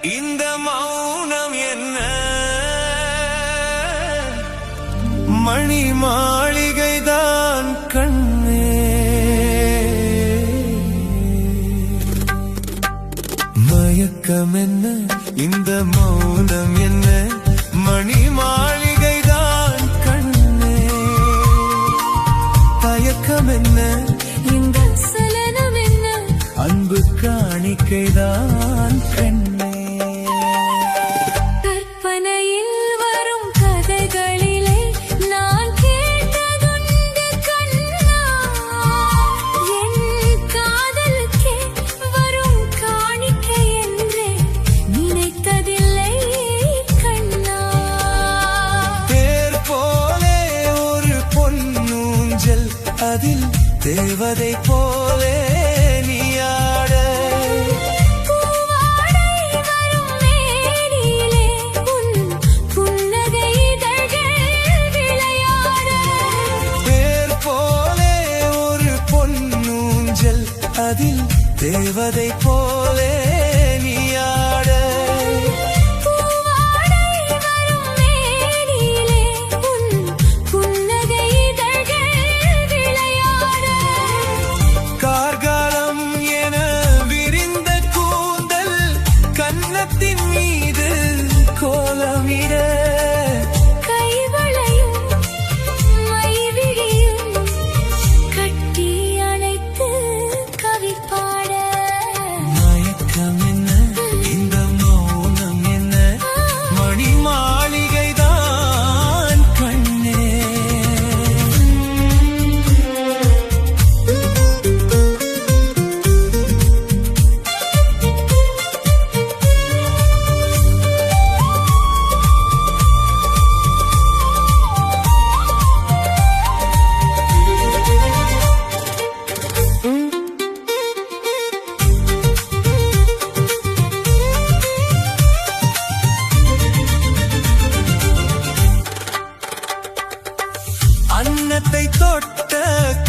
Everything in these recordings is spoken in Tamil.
இந்த மௌனம் என்ன? மணி மாளிகைதான் கண்ணே. மயக்கம் என்ன? இந்த மௌனம் என்ன? மணி மாளிகைதான் கண்ணே. தயக்கம் என்ன? இந்த சலனம் என்ன? அன்பு காணிக்கைதான் கண்ணே. கற்பனையில் வரும் கதைகளிலே நான் கேட்டதுண்டு கண்ணா. என் காதலுக்கே வரும் காணிக்கை என்றே நினைத்ததில்லை கண்ணா. தேர் போலே ஒரு பொன்னூஞ்சல், அதில் தேவதை போலே நீயாட. பூவாடை வரும் மேனியிலே உன் புன்னகை இதழ்கள் விளையாட. தேர் போலே ஒரு பொன்னூஞ்சல், அதில் தேவதை போலே நீயாட. பூவாடை வரும் மேனியிலே உன் புன்னகை இதழ்கள் விளையாட. கார்காலம் என விரிந்த கூந்தல் கன்னத்தின் மீது கோலமிட. கைவளையும் மைவிழியும் கட்டி அணைத்து கவி பாட. மயக்கம் என்ன? இந்த மௌனம் என்ன? மணி மாளிகைதான் கண்ணே. அன்னத்தை தொட்ட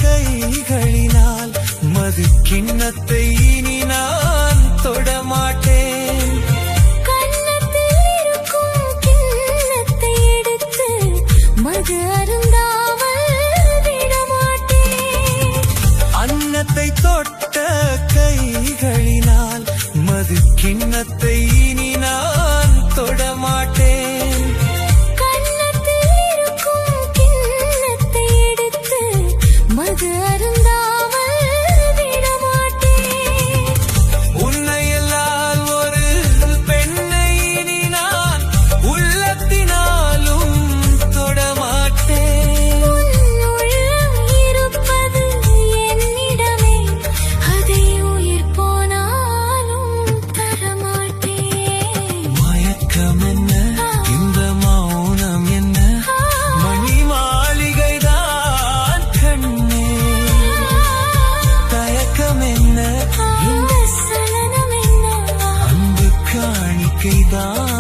கைகளினால் மது கிண்ணத்தை இனி நான் தொடமாட்டேன். கன்னத்தில் இருக்கும் கிண்ணத்தை எடுத்து மது அருந்தாமல் விடமாட்டேன். அன்னத்தை தொட்ட கைகளினால் மது கிண்ணத்தை இனி நான் தொடமாட்டேன். கன்னத்தில் இருக்கும் கிண்ணத்தை எடுத்து மது அருந்தாமல் விடமாட்டேன். உன்னை எல்லால் ஒரு பெண்ணை இனி நான் உள்ளத்தினாலும் தொடமாட்டேன். உன் உள்ளம் இருப்பது என்னிடமே, அதை உயிர் போனாலும் தரமாட்டேன். மயக்கம் என்ன? இந்த மௌனம் என்ன? மணி மாளிகைதான் கண்ணே. தயக்கம் என்ன? இந்த சலனம் என்ன? அன்பு காணிக்கைதான்